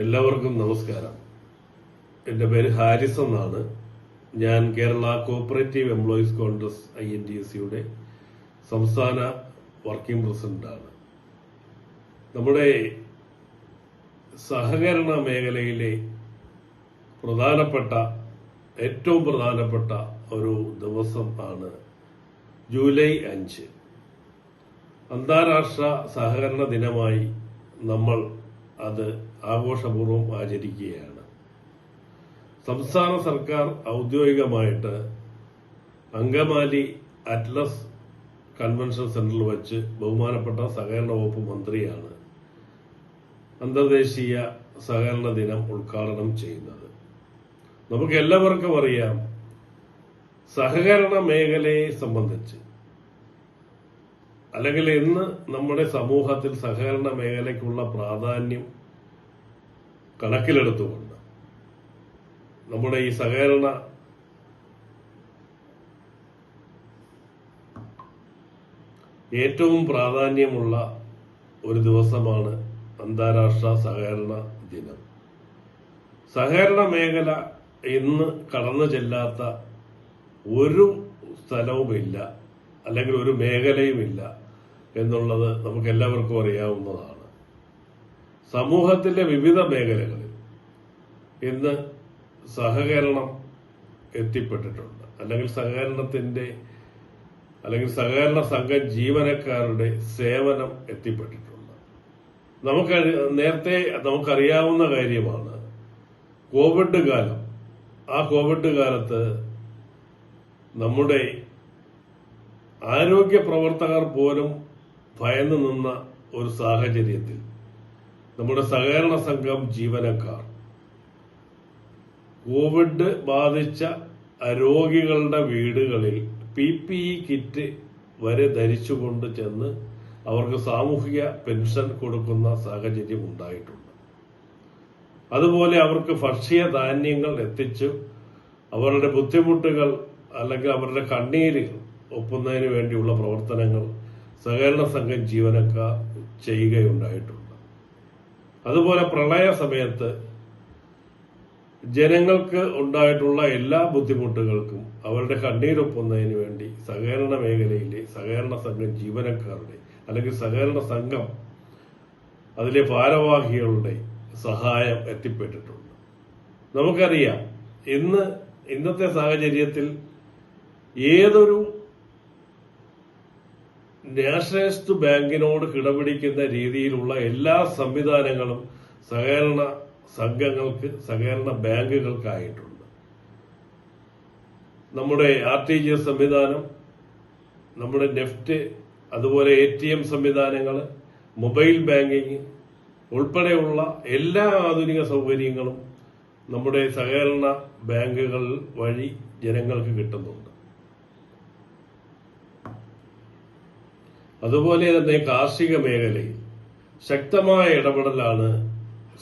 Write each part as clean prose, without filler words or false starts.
എല്ലാവർക്കും നമസ്കാരം. എൻ്റെ പേര് ഹാരിസ് എന്നാണ്. ഞാൻ Kerala cooperative employees Congress INTUC സംസ്ഥാന വർക്കിംഗ് പ്രസിഡന്റാണ്. നമ്മുടെ സഹകരണ മേഖലയിലെ ഏറ്റവും പ്രധാനപ്പെട്ട ഒരു ദിവസം ആണ് ജൂലൈ 5. അന്താരാഷ്ട്ര സഹകരണ ദിനമായി നമ്മൾ അത് ആഘോഷപൂർവ്വം ആചരിക്കുകയാണ്. സംസ്ഥാന സർക്കാർ ഔദ്യോഗികമായിട്ട് അങ്കമാലി അറ്റ്ലസ് കൺവെൻഷൻ സെന്ററിൽ വച്ച് ബഹുമാനപ്പെട്ട സഹകരണ വകുപ്പ് മന്ത്രിയാണ് അന്തർദേശീയ സഹകരണ ദിനം ഉദ്ഘാടനം ചെയ്യുന്നത്. നമുക്ക് എല്ലാവർക്കും അറിയാം, സഹകരണ മേഖലയെ സംബന്ധിച്ച് അല്ലെങ്കിൽ ഇന്ന് നമ്മുടെ സമൂഹത്തിൽ സഹകരണ മേഖലയ്ക്കുള്ള പ്രാധാന്യം കണക്കിലെടുത്തുകൊണ്ട് നമ്മുടെ ഈ സഹകരണ ഏറ്റവും പ്രാധാന്യമുള്ള ഒരു ദിവസമാണ് അന്താരാഷ്ട്ര സഹകരണ ദിനം. സഹകരണ മേഖല ഇന്ന് കടന്നു ചെല്ലാത്ത ഒരു സ്ഥലവുമില്ല, അല്ലെങ്കിൽ ഒരു മേഖലയുമില്ല എന്നുള്ളത് നമുക്ക് എല്ലാവർക്കും അറിയാവുന്നതാണ്. സമൂഹത്തിലെ വിവിധ മേഖലകളിൽ ഇന്ന് സഹകരണം എത്തിപ്പെട്ടിട്ടുണ്ട്, അല്ലെങ്കിൽ സഹകരണ സംഘം ജീവനക്കാരുടെ സേവനം എത്തിപ്പെട്ടിട്ടുണ്ട്. നമുക്കറിയാവുന്ന കാര്യമാണ് കോവിഡ് കാലം. ആ കോവിഡ് കാലത്ത് നമ്മുടെ ആരോഗ്യ പ്രവർത്തകർ പോലും ഭയന്നു നിന്ന ഒരു സാഹചര്യത്തിൽ നമ്മുടെ സഹകരണ സംഘം ജീവനക്കാർ കോവിഡ് ബാധിച്ച രോഗികളുടെ വീടുകളിൽ PPE കിറ്റ് വരെ ധരിച്ചുകൊണ്ട് ചെന്ന് അവർക്ക് സാമൂഹിക പെൻഷൻ കൊടുക്കുന്ന സാഹചര്യം ഉണ്ടായിട്ടുണ്ട്. അതുപോലെ അവർക്ക് ഭക്ഷ്യധാന്യങ്ങൾ എത്തിച്ചു അവരുടെ ബുദ്ധിമുട്ടുകൾ അല്ലെങ്കിൽ അവരുടെ കണ്ണീരുകൾ ഒപ്പുന്നതിന് വേണ്ടിയുള്ള പ്രവർത്തനങ്ങൾ സഹകരണ സംഘം ജീവനക്കാർ ചെയ്യുകയുണ്ടായിട്ടുണ്ട്. അതുപോലെ പ്രളയ സമയത്ത് ജനങ്ങൾക്ക് ഉണ്ടായിട്ടുള്ള എല്ലാ ബുദ്ധിമുട്ടുകൾക്കും അവരുടെ കണ്ണീരൊപ്പുന്നതിന് വേണ്ടി സഹകരണ മേഖലയിലെ സഹകരണ സംഘം ജീവനക്കാരുടെ അല്ലെങ്കിൽ സഹകരണ സംഘം അതിലെ ഭാരവാഹികളുടെ സഹായം എത്തിപ്പെട്ടിട്ടുണ്ട്. നമുക്കറിയാം, ഇന്നത്തെ സാഹചര്യത്തിൽ ഏതൊരു നാഷണലിസ്റ്റ് ബാങ്കിനോട് കിടപിടിക്കുന്ന രീതിയിലുള്ള എല്ലാ സംവിധാനങ്ങളും സഹകരണ സംഘങ്ങൾക്ക്, സഹകരണ ബാങ്കുകൾക്കായിട്ടുണ്ട്. നമ്മുടെ RTGS സംവിധാനം, നമ്മുടെ നെഫ്റ്റ്, അതുപോലെ ATM സംവിധാനങ്ങൾ, മൊബൈൽ ബാങ്കിങ് ഉൾപ്പെടെയുള്ള എല്ലാ ആധുനിക സൗകര്യങ്ങളും നമ്മുടെ സഹകരണ ബാങ്കുകൾ വഴി ജനങ്ങൾക്ക് കിട്ടുന്നുണ്ട്. അതുപോലെ തന്നെ കാർഷിക മേഖലയിൽ ശക്തമായ ഇടപെടലാണ്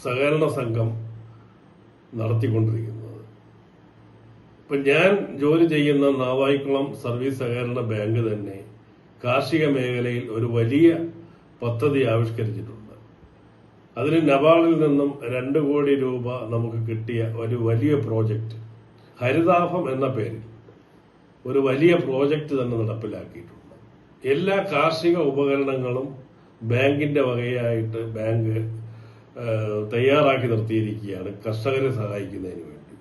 സഹകരണ സംഘം നടത്തിക്കൊണ്ടിരിക്കുന്നത്. ഇപ്പൊ ഞാൻ ജോലി ചെയ്യുന്ന നാവായിക്കുളം സർവീസ് സഹകരണ ബാങ്ക് തന്നെ കാർഷിക മേഖലയിൽ ഒരു വലിയ പദ്ധതി ആവിഷ്കരിച്ചിട്ടുണ്ട്. അതിന് നബാർഡിൽ നിന്നും 2 കോടി രൂപ നമുക്ക് കിട്ടിയ ഒരു വലിയ പ്രോജക്റ്റ്, ഹരിതാഭം എന്ന പേരിൽ ഒരു വലിയ പ്രോജക്റ്റ് തന്നെ നടപ്പിലാക്കിയിട്ടുണ്ട്. എല്ലാ കാർഷിക ഉപകരണങ്ങളും ബാങ്കിന്റെ വകയായിട്ട് ബാങ്ക് തയ്യാറാക്കി നിർത്തിയിരിക്കുകയാണ് കർഷകരെ സഹായിക്കുന്നതിന് വേണ്ടി.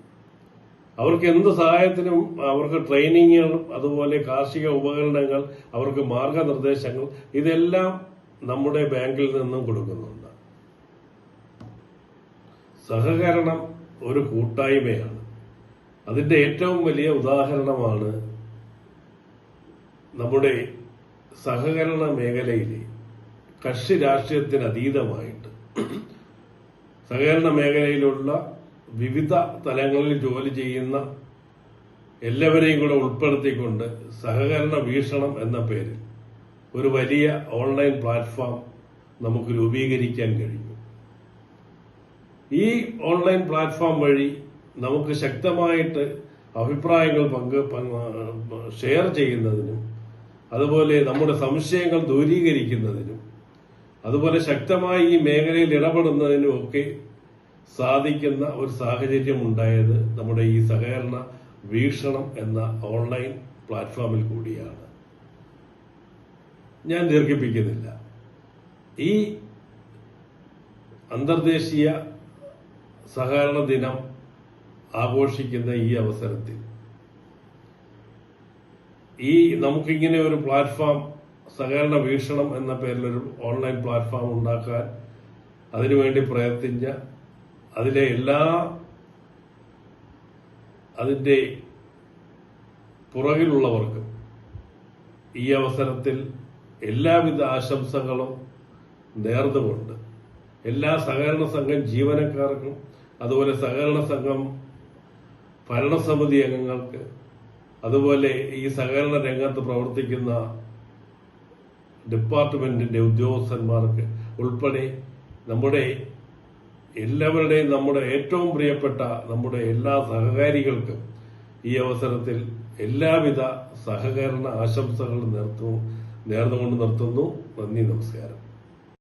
അവർക്ക് എന്ത് സഹായത്തിനും അവർക്ക് ട്രെയിനിങ്ങുകളും അതുപോലെ കാർഷിക ഉപകരണങ്ങൾ, അവർക്ക് മാർഗനിർദ്ദേശങ്ങൾ, ഇതെല്ലാം നമ്മുടെ ബാങ്കിൽ നിന്നും കൊടുക്കുന്നുണ്ട്. സഹകരണം ഒരു കൂട്ടായ്മയാണ്. അതിന്റെ ഏറ്റവും വലിയ ഉദാഹരണമാണ് നമ്മുടെ സഹകരണ മേഖലയിലെ കക്ഷി രാഷ്ട്രീയത്തിന് അതീതമായിട്ട് സഹകരണ മേഖലയിലുള്ള വിവിധ തലങ്ങളിൽ ജോലി ചെയ്യുന്ന എല്ലാവരെയും കൂടെ ഉൾപ്പെടുത്തിക്കൊണ്ട് സഹകരണ വീക്ഷണം എന്ന പേരിൽ ഒരു വലിയ ഓൺലൈൻ പ്ലാറ്റ്ഫോം നമുക്ക് രൂപീകരിക്കാൻ കഴിഞ്ഞു. ഈ ഓൺലൈൻ പ്ലാറ്റ്ഫോം വഴി നമുക്ക് ശക്തമായിട്ട് അഭിപ്രായങ്ങൾ ഷെയർ ചെയ്യുന്നതിനും അതുപോലെ നമ്മുടെ സംശയങ്ങൾ ദൂരീകരിക്കുന്നതിനും അതുപോലെ ശക്തമായി ഈ മേഖലയിൽ ഇടപെടുന്നതിനുമൊക്കെ സാധിക്കുന്ന ഒരു സാഹചര്യം ഉണ്ടായത് നമ്മുടെ ഈ സഹകരണ വീക്ഷണം എന്ന ഓൺലൈൻ പ്ലാറ്റ്ഫോമിൽ കൂടിയാണ്. ഞാൻ ദീർഘിപ്പിക്കുന്നില്ല. ഈ അന്തർദേശീയ സഹകരണ ദിനം ആഘോഷിക്കുന്ന ഈ അവസരത്തിൽ നമുക്കിങ്ങനെ ഒരു പ്ലാറ്റ്ഫോം, സഹകരണ വീക്ഷണം എന്ന പേരിലൊരു ഓൺലൈൻ പ്ലാറ്റ്ഫോം ഉണ്ടാക്കാൻ അതിനുവേണ്ടി പ്രയത്നിച്ച അതിലെ അതിന്റെ പുറകിലുള്ളവർക്കും ഈ അവസരത്തിൽ എല്ലാവിധ ആശംസകളും നേർന്നുകൊണ്ട് എല്ലാ സഹകരണ സംഘം ജീവനക്കാർക്കും അതുപോലെ സഹകരണ സംഘം ഭരണസമിതി അംഗങ്ങൾക്ക് അതുപോലെ ഈ സഹകരണ രംഗത്ത് പ്രവർത്തിക്കുന്ന ഡിപ്പാർട്ട്മെന്റിന്റെ ഉദ്യോഗസ്ഥന്മാർക്ക് ഉൾപ്പെടെ നമ്മുടെ എല്ലാവരുടെയും നമ്മുടെ ഏറ്റവും പ്രിയപ്പെട്ട നമ്മുടെ എല്ലാ സഹകാരികൾക്കും ഈ അവസരത്തിൽ എല്ലാവിധ സഹകരണ ആശംസകളും നേർന്നുകൊണ്ട് നിർത്തുന്നു. നന്ദി, നമസ്കാരം.